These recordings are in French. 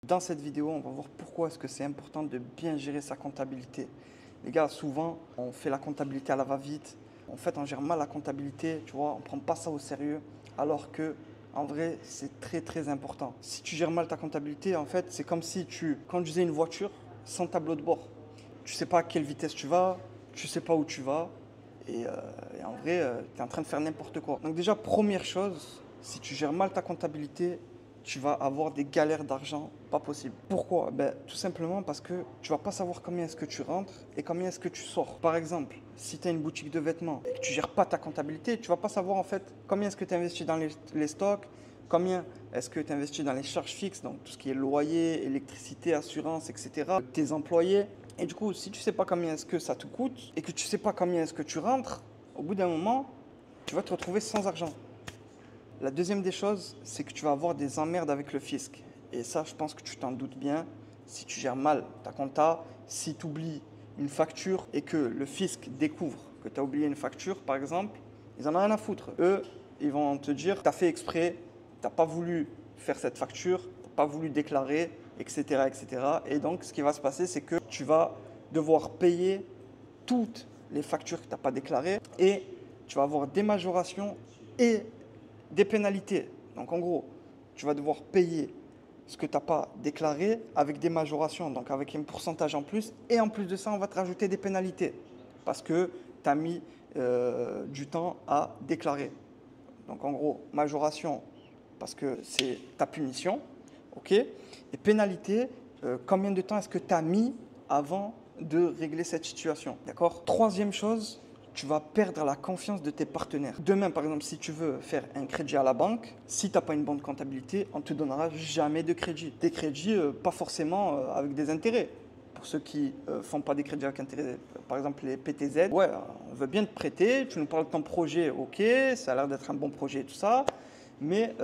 Dans cette vidéo, on va voir pourquoi est-ce que c'est important de bien gérer sa comptabilité. Les gars, souvent, on fait la comptabilité à la va-vite. En fait, on gère mal la comptabilité, tu vois, on ne prend pas ça au sérieux. Alors que, en vrai, c'est très très important. Si tu gères mal ta comptabilité, en fait, c'est comme si tu conduisais une voiture sans tableau de bord. Tu sais pas à quelle vitesse tu vas, tu sais pas où tu vas. Et en vrai, tu es en train de faire n'importe quoi. Donc déjà, première chose, si tu gères mal ta comptabilité, tu vas avoir des galères d'argent pas possible. Pourquoi? Ben, tout simplement parce que tu vas pas savoir combien est-ce que tu rentres et combien est-ce que tu sors. Par exemple, si tu as une boutique de vêtements et que tu gères pas ta comptabilité, tu vas pas savoir en fait combien est-ce que tu investis dans les stocks, combien est-ce que tu investis dans les charges fixes, donc tout ce qui est loyer, électricité, assurance, etc. Tes employés. Et du coup, si tu sais pas combien est-ce que ça te coûte et que tu sais pas combien est-ce que tu rentres, au bout d'un moment, tu vas te retrouver sans argent. La deuxième des choses, c'est que tu vas avoir des emmerdes avec le fisc. Et ça, je pense que tu t'en doutes bien. Si tu gères mal ta compta, si tu oublies une facture et que le fisc découvre que tu as oublié une facture, par exemple, ils en ont rien à foutre. Eux, ils vont te dire, tu as fait exprès, tu n'as pas voulu faire cette facture, tu n'as pas voulu déclarer, etc., etc. Et donc, ce qui va se passer, c'est que tu vas devoir payer toutes les factures que tu n'as pas déclarées et tu vas avoir des majorations et des pénalités. Donc en gros, tu vas devoir payer ce que tu n'as pas déclaré avec des majorations, donc avec un pourcentage en plus. Et en plus de ça, on va te rajouter des pénalités parce que tu as mis du temps à déclarer. Donc en gros, majoration parce que c'est ta punition, ok. Et pénalité, combien de temps est-ce que tu as mis avant de régler cette situation, d'accord. Troisième chose, tu vas perdre la confiance de tes partenaires. Demain, par exemple, si tu veux faire un crédit à la banque, si tu n'as pas une bonne comptabilité, on ne te donnera jamais de crédit. Des crédits, pas forcément avec des intérêts. Pour ceux qui ne font pas des crédits avec intérêt, par exemple les PTZ, ouais, on veut bien te prêter, tu nous parles de ton projet, ok, ça a l'air d'être un bon projet et tout ça, mais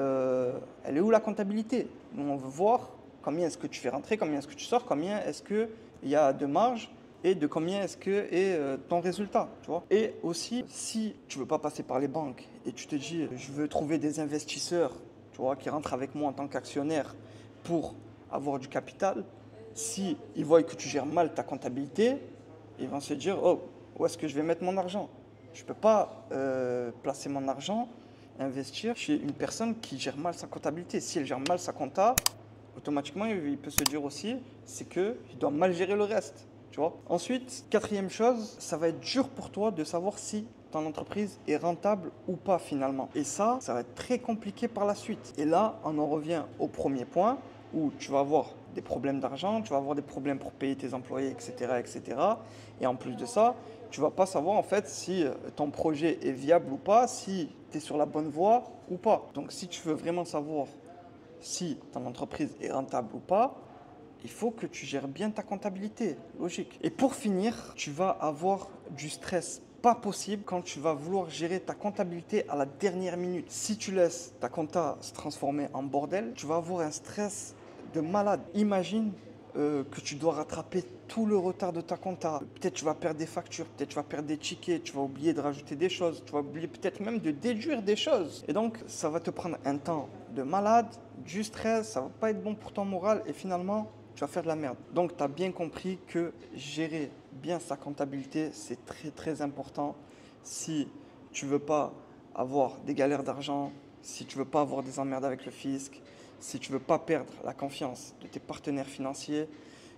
elle est où la comptabilité? Nous, on veut voir combien est-ce que tu fais rentrer, combien est-ce que tu sors, combien est-ce qu'il y a de marge et de combien est-ce que est ton résultat, tu vois. Et aussi, si tu veux pas passer par les banques et tu te dis, je veux trouver des investisseurs, tu vois, qui rentrent avec moi en tant qu'actionnaire pour avoir du capital, si ils voient que tu gères mal ta comptabilité, ils vont se dire, oh, où est-ce que je vais mettre mon argent? Je ne peux pas placer mon argent, investir chez une personne qui gère mal sa comptabilité. Si elle gère mal sa compta, automatiquement, il peut se dire aussi, c'est qu'il doit mal gérer le reste. Tu vois. Ensuite, quatrième chose, ça va être dur pour toi de savoir si ton entreprise est rentable ou pas finalement. Et ça va être très compliqué par la suite. Et là, on en revient au premier point où tu vas avoir des problèmes d'argent, tu vas avoir des problèmes pour payer tes employés, etc., etc. Et en plus de ça, tu vas pas savoir en fait si ton projet est viable ou pas, si tu es sur la bonne voie ou pas. Donc si tu veux vraiment savoir si ton entreprise est rentable ou pas, il faut que tu gères bien ta comptabilité, logique. Et pour finir, tu vas avoir du stress pas possible quand tu vas vouloir gérer ta comptabilité à la dernière minute. Si tu laisses ta compta se transformer en bordel, tu vas avoir un stress de malade. Imagine que tu dois rattraper tout le retard de ta compta. Peut-être tu vas perdre des factures, peut-être tu vas perdre des tickets, tu vas oublier de rajouter des choses, tu vas oublier peut-être même de déduire des choses. Et donc, ça va te prendre un temps de malade, du stress, ça va pas être bon pour ton moral et finalement, tu vas faire de la merde. Donc, tu as bien compris que gérer bien sa comptabilité, c'est très très important si tu veux pas avoir des galères d'argent, si tu veux pas avoir des emmerdes avec le fisc, si tu veux pas perdre la confiance de tes partenaires financiers,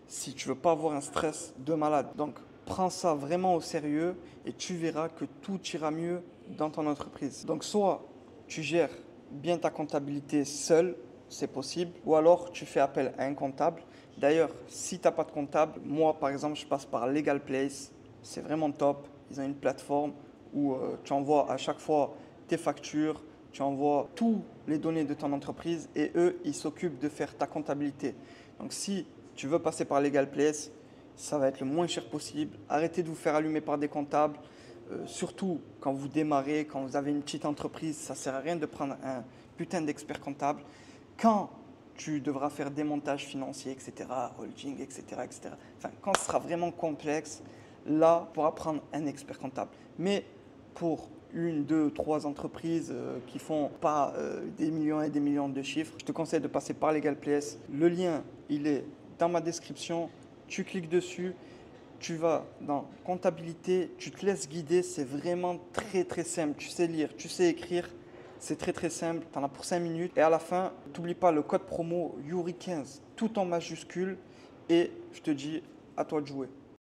si tu veux pas avoir un stress de malade. Donc, prends ça vraiment au sérieux et tu verras que tout ira mieux dans ton entreprise. Donc, soit tu gères bien ta comptabilité seul, c'est possible, ou alors tu fais appel à un comptable. D'ailleurs, si tu n'as pas de comptable, moi par exemple, je passe par Legal Place, c'est vraiment top. Ils ont une plateforme où tu envoies à chaque fois tes factures, tu envoies toutes les données de ton entreprise et eux, ils s'occupent de faire ta comptabilité. Donc si tu veux passer par Legal Place, ça va être le moins cher possible. Arrêtez de vous faire allumer par des comptables. Surtout quand vous démarrez, quand vous avez une petite entreprise, ça ne sert à rien de prendre un putain d'expert comptable. Quand tu devras faire des montages financiers, etc., holding, etc., etc. Enfin, quand ce sera vraiment complexe, là, tu pourras prendre un expert comptable. Mais pour une, deux, trois entreprises qui font pas des millions et des millions de chiffres, je te conseille de passer par LegalPlace. Le lien, il est dans ma description. Tu cliques dessus, tu vas dans comptabilité, tu te laisses guider. C'est vraiment très très simple. Tu sais lire, tu sais écrire. C'est très très simple. Tu en as pour 5 minutes. Et à la fin, n'oublie pas le code promo Yuri15, tout en majuscule. Et je te dis, à toi de jouer.